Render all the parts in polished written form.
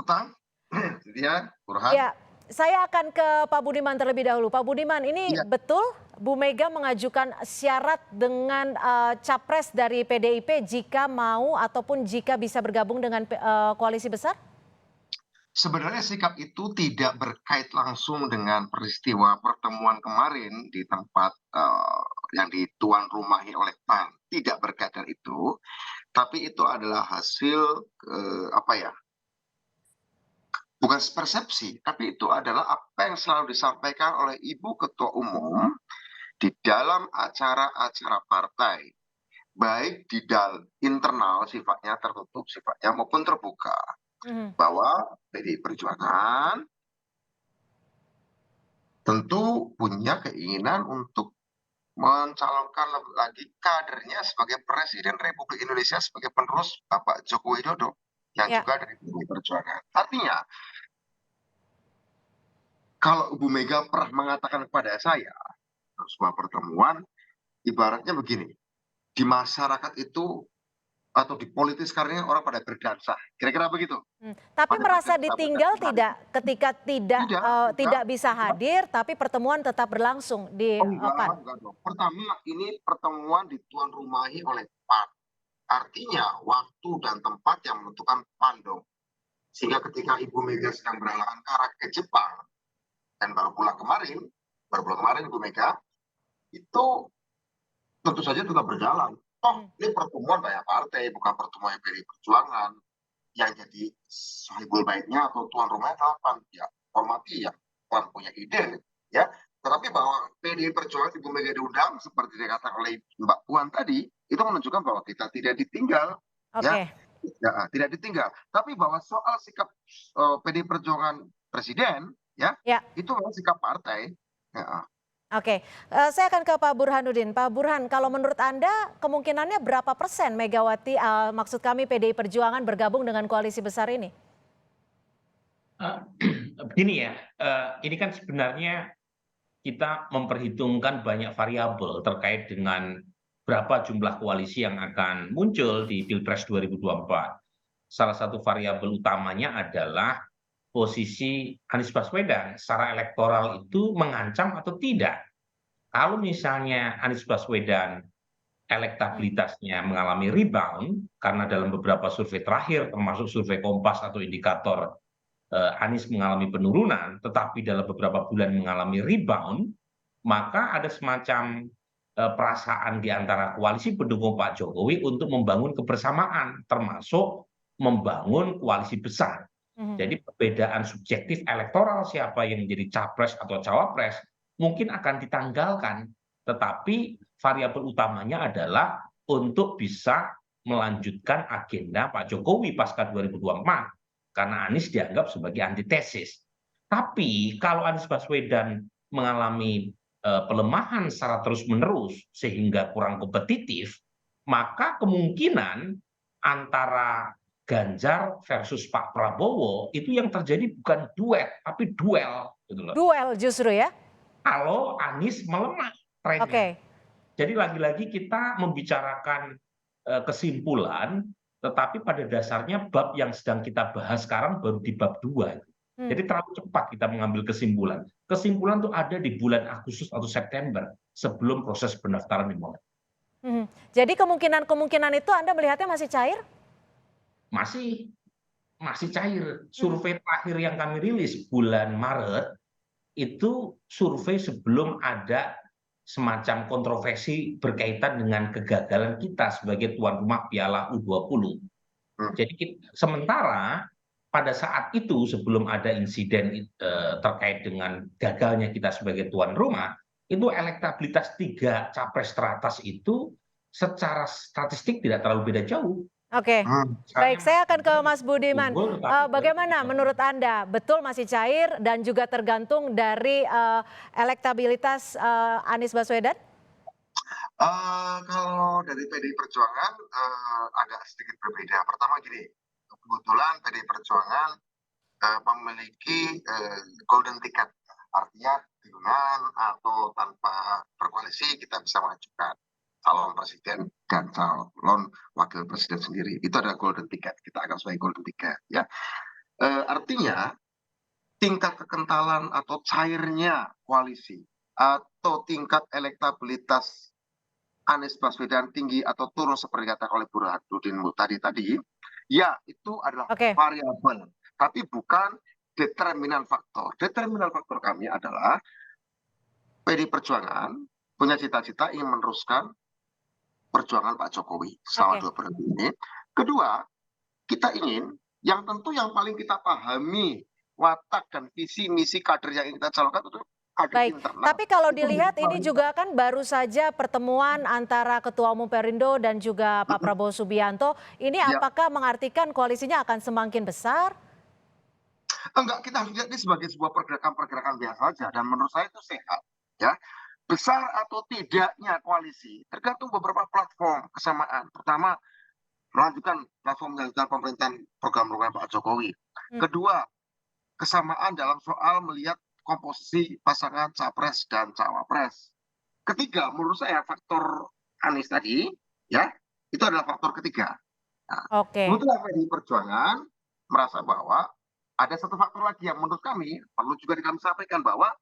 petang, dia Burhan. Ya, saya akan ke Pak Budiman terlebih dahulu. Pak Budiman, ini Iya, betul Bu Mega mengajukan syarat dengan capres dari PDIP jika mau ataupun jika bisa bergabung dengan koalisi besar? sebenarnya sikap itu tidak berkait langsung dengan peristiwa pertemuan kemarin di tempat yang dituan rumahi oleh PAN. Tidak berkaitan itu, tapi itu adalah hasil apa ya? Bukan persepsi, tapi itu adalah apa yang selalu disampaikan oleh Ibu Ketua Umum di dalam acara-acara partai, baik di internal sifatnya tertutup sifatnya maupun terbuka, Mhm. bahwa PDI Perjuangan tentu punya keinginan untuk mencalonkan lagi kadernya sebagai Presiden Republik Indonesia sebagai penerus Bapak Joko Widodo yang Ya, juga dari PDI Perjuangan. Artinya, kalau Ibu Mega pernah mengatakan kepada saya dalam sebuah pertemuan, ibaratnya begini, di masyarakat itu atau di politik sekarang ini orang pada berdansa, kira-kira begitu. tapi Pada merasa berdansa, ditinggal berdansa. tidak ketika tidak Tidak, tidak, tidak bisa tidak. hadir, tapi pertemuan tetap berlangsung di Oh, PAN? enggak dong. Pertama, ini pertemuan dituan rumahi oleh PAN. Artinya, waktu dan tempat yang menentukan PAN dong. Sehingga ketika Ibu Mega sedang berhalangan ke arah ke Jepang, dan baru pulang kemarin Ibu Mega, itu tentu saja tetap berjalan. Toh, Mhm. ini pertemuan banyak partai, bukan pertemuan PDI Perjuangan. Yang jadi sohibul baiknya atau tuan rumahnya adalah PAN. Ya, hormati ya, PAN punya ide, ya. Tetapi bahwa PDI Perjuangan Ibu Mega diundang, seperti dikatakan oleh Mbak Puan tadi, itu menunjukkan bahwa kita tidak ditinggal, ya. Oke. Ya, tidak ditinggal. Tapi bahwa soal sikap PDI Perjuangan Presiden, ya, Ya. itu adalah sikap partai. Ya. Oke, saya akan ke Pak Burhanuddin. Pak Burhan, kalau menurut Anda kemungkinannya berapa persen Megawati, maksud kami PDI Perjuangan bergabung dengan koalisi besar ini? Eee, begini ya, ini kan sebenarnya kita memperhitungkan banyak variabel terkait dengan berapa jumlah koalisi yang akan muncul di Pilpres 2024. Salah satu variabel utamanya adalah posisi Anies Baswedan secara elektoral itu mengancam atau tidak. Kalau misalnya Anies Baswedan Mmm, elektabilitasnya mengalami rebound, karena dalam beberapa survei terakhir termasuk survei Kompas atau indikator Anies mengalami penurunan, tetapi dalam beberapa bulan mengalami rebound, maka ada semacam perasaan di antara koalisi pendukung Pak Jokowi untuk membangun kebersamaan, termasuk membangun koalisi besar. mhm. Jadi perbedaan subjektif elektoral siapa yang menjadi capres atau cawapres mungkin akan ditanggalkan, tetapi variabel utamanya adalah untuk bisa melanjutkan agenda Pak Jokowi pasca 2024 karena Anies dianggap sebagai antitesis. Tapi kalau Anies Baswedan mengalami pelemahan secara terus-menerus sehingga kurang kompetitif, maka kemungkinan antara Ganjar versus Pak Prabowo itu yang terjadi bukan duet, tapi duel gitu loh. Duel justru ya? Kalau Anies melemah trennya. Oke. Jadi lagi-lagi kita membicarakan kesimpulan, tetapi pada dasarnya bab yang sedang kita bahas sekarang baru di bab 2. Mmm, Jadi terlalu cepat kita mengambil kesimpulan. Kesimpulan itu ada di bulan Agustus atau September sebelum proses pendaftaran dimulai. mhm. Jadi kemungkinan-kemungkinan itu Anda melihatnya masih cair? Masih masih cair. Mhm. Survei terakhir yang kami rilis bulan Maret itu survei sebelum ada semacam kontroversi berkaitan dengan kegagalan kita sebagai tuan rumah Piala U20. Hmm. Jadi sementara pada saat itu sebelum ada insiden terkait dengan gagalnya kita sebagai tuan rumah, itu elektabilitas 3 capres teratas itu secara statistik tidak terlalu beda jauh. Oke. Misalnya Baik, Mas saya akan ke Ganjar Mas Budiman. unggul tetapi baru di Bagaimana bawah. menurut Anda, betul masih cair dan juga tergantung dari, elektabilitas, Anies Baswedan? Kalau dari PDI Perjuangan, agak sedikit berbeda. Pertama gini, kebetulan PDI Perjuangan memiliki golden ticket, artinya dengan atau tanpa berkoalisi kita bisa mengajukan calon presiden dan calon wakil presiden sendiri. Itu adalah golden ticket, kita anggap sebagai golden ticket, ya. Artinya tingkat kekentalan atau cairnya koalisi atau tingkat elektabilitas Anies Baswedan tinggi atau turun seperti kata oleh Burhanuddin tadi, ya itu adalah Oke, variabel, tapi bukan determinan faktor. Determinan faktor kami adalah PD Perjuangan punya cita-cita ingin meneruskan perjuangan Pak Jokowi selama oke. 2 periode ini. Kedua, kita ingin yang tentu yang paling kita pahami watak dan visi misi kader yang ingin kita calonkan itu kader Baik, internal. tapi kalau Itu menjadi dilihat ini prioritas. juga kan baru saja pertemuan antara Ketua Umum Perindo dan juga Pak Mm-mm. Prabowo Subianto. Ini Ya, apakah mengartikan koalisinya akan semakin besar? enggak, kita harus lihat ini sebagai sebuah pergerakan-pergerakan biasa saja dan menurut saya itu sehat. Ya, besar atau tidaknya koalisi tergantung beberapa platform kesamaan. Pertama, melanjutkan pemerintahan program-program Pak Jokowi. Hmm, Kedua, kesamaan dalam soal melihat komposisi pasangan capres dan cawapres. Ketiga, menurut saya faktor Anies tadi, ya, itu adalah faktor ketiga. Nah, Oke, kebetulan PDI Perjuangan merasa bahwa ada satu faktor lagi yang menurut kami perlu juga kami sampaikan bahwa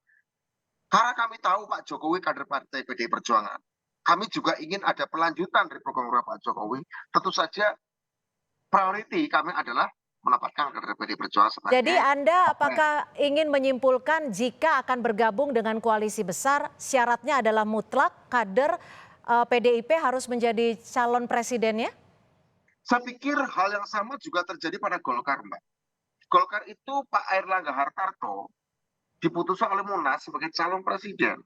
karena kami tahu Pak Jokowi kader partai PDI Perjuangan, kami juga ingin ada pelanjutan dari program Pak Jokowi. Tentu saja priority kami adalah menempatkan kader PDI Perjuangan jadi sebagai Anda capres. apakah ingin menyimpulkan jika akan bergabung dengan koalisi besar, syaratnya adalah mutlak kader PDIP harus menjadi calon presidennya? Saya pikir hal yang sama juga terjadi pada Golkar, Mbak. Golkar itu Pak Airlangga Hartarto diputuskan oleh Munas sebagai calon presiden.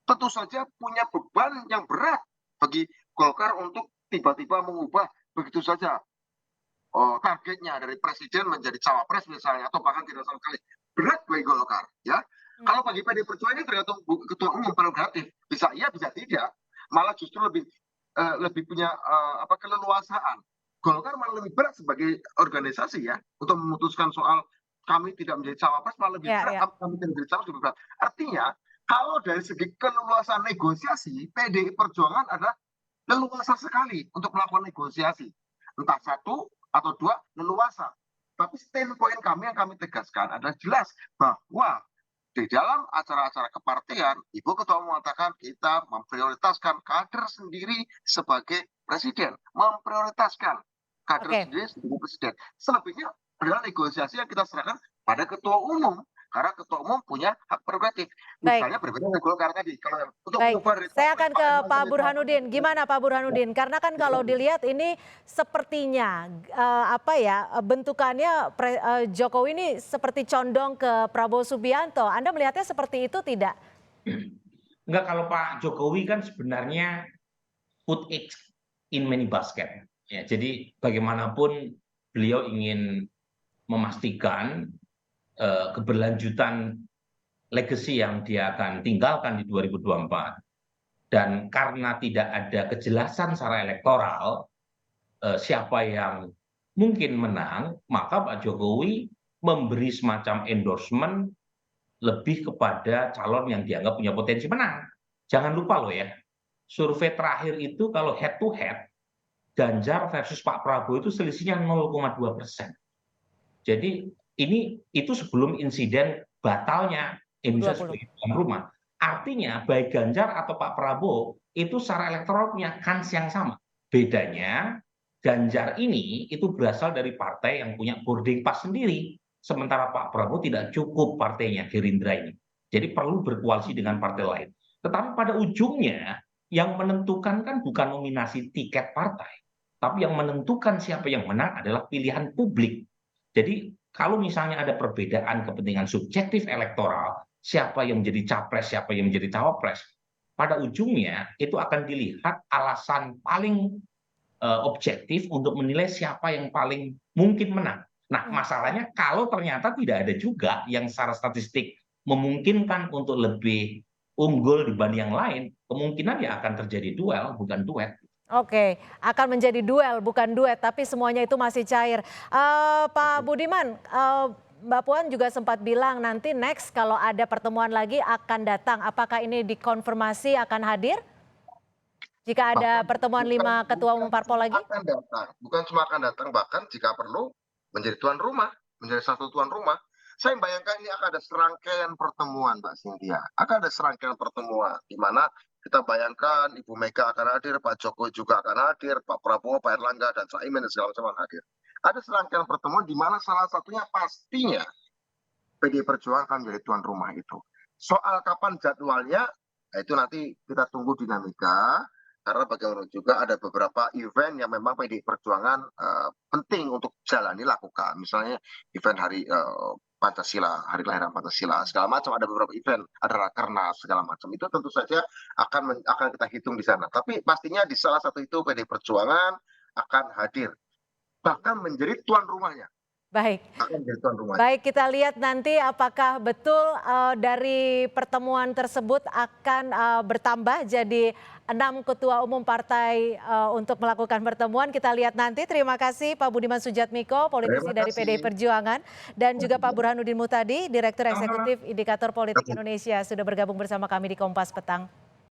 Tentu saja punya beban yang berat bagi Golkar untuk tiba-tiba mengubah begitu saja targetnya dari presiden menjadi cawapres misalnya atau bahkan tidak sama sekali. Berat bagi Golkar, ya. Hmm, Kalau bagi PD Perjuangan ini tergantung ketua umum prerogatif, bisa iya bisa tidak, malah justru lebih punya keleluasaan. Golkar malah lebih berat sebagai organisasi ya untuk memutuskan soal kami tidak menjadi cawapres, malah lebih ya, berat ya. kami tidak menjadi cawapres lebih berat. Artinya kalau dari segi keleluasaan negosiasi, PDI Perjuangan adalah leluasa sekali untuk melakukan negosiasi. Entah satu atau dua, leluasa. Tapi standpoint kami yang kami tegaskan adalah jelas bahwa di dalam acara-acara kepartian, Ibu Ketua Umum mengatakan kita memprioritaskan kader sendiri sebagai presiden. Memprioritaskan kader Oke, sendiri sebagai presiden. Selebihnya adalah negosiasi yang kita serahkan pada Ketua Umum. Karena Ketua Umum punya hak prerogatif. baik. Misalnya berbeda dengan Golkar tadi. Kalau untuk Baik, mengubah dari saya capres akan Pak ke Erlangga Pak menjadi cawapres, Burhanuddin. Gimana Pak ya, Burhanuddin? Karena kan kalau silakan. dilihat ini sepertinya bentukannya Jokowi ini seperti condong ke Prabowo Subianto. Anda melihatnya seperti itu tidak? Enggak, kalau Pak Jokowi kan sebenarnya put it in many basket. Ya, jadi bagaimanapun beliau ingin memastikan keberlanjutan legacy yang dia akan tinggalkan di 2024. Dan karena tidak ada kejelasan secara elektoral siapa yang mungkin menang, maka Pak Jokowi memberi semacam endorsement lebih kepada calon yang dianggap punya potensi menang. Jangan lupa loh ya, survei terakhir itu kalau head to head, Ganjar versus Pak Prabowo itu selisihnya 0,2%. Jadi itu sebelum insiden batalnya Indonesia 2020. sebagai tuan rumah. Artinya baik Ganjar atau Pak Prabowo itu secara elektoral punya kans yang sama. Bedanya Ganjar ini itu berasal dari partai yang punya boarding pass sendiri. Sementara Pak Prabowo tidak cukup partainya Gerindra ini. Jadi perlu berkoalisi dengan partai lain. Tetapi pada ujungnya yang menentukan kan bukan nominasi tiket partai. Tapi yang menentukan siapa yang menang adalah pilihan publik. Jadi kalau misalnya ada perbedaan kepentingan subjektif elektoral, siapa yang menjadi capres, siapa yang menjadi cawapres, pada ujungnya itu akan dilihat alasan paling objektif untuk menilai siapa yang paling mungkin menang. Nah, Hmm. masalahnya kalau ternyata tidak ada juga yang secara statistik memungkinkan untuk lebih unggul dibanding yang lain, kemungkinan ya akan terjadi duel, bukan duet. Oke, akan menjadi duel bukan duet, tapi semuanya itu masih cair. Pak Budiman, Mbak Puan juga sempat bilang nanti next kalau ada pertemuan lagi akan datang. Apakah ini dikonfirmasi akan hadir? Jika ada Bahkan pertemuan 5 ketua umum parpol cuma lagi? akan datang, bukan cuma akan datang, bahkan jika perlu menjadi tuan rumah. menjadi satu tuan rumah, saya bayangkan ini akan ada serangkaian pertemuan, Mbak Cynthia. Akan ada serangkaian pertemuan di mana kita bayangkan Ibu Mega akan hadir, Pak Jokowi juga akan hadir, Pak Prabowo, Pak Erlangga, dan Caimin dan segala macam akan hadir. Ada serangkaian pertemuan di mana salah satunya pastinya PDI Perjuangan akan menjadi tuan rumah itu. Soal kapan jadwalnya, itu nanti kita tunggu dinamika, karena bagaimana juga ada beberapa event yang memang PDI Perjuangan penting untuk jalani lakukan. Misalnya event hari Pancasila, hari kelahiran Pancasila, segala macam, ada beberapa event, ada rakernas segala macam. Itu tentu saja akan kita hitung di sana. Tapi pastinya di salah satu itu PDI Perjuangan akan hadir, bahkan menjadi tuan rumahnya. Baik. Akan menjadi tuan rumahnya. Baik, kita lihat nanti apakah betul dari pertemuan tersebut akan bertambah jadi 6 ketua umum partai untuk melakukan pertemuan. Kita lihat nanti. Terima kasih Pak Budiman Sujatmiko, politisi dari PDI Perjuangan, dan juga Pak Burhanuddin Muhtadi, Direktur Eksekutif Indikator Politik Indonesia, sudah bergabung bersama kami di Kompas Petang.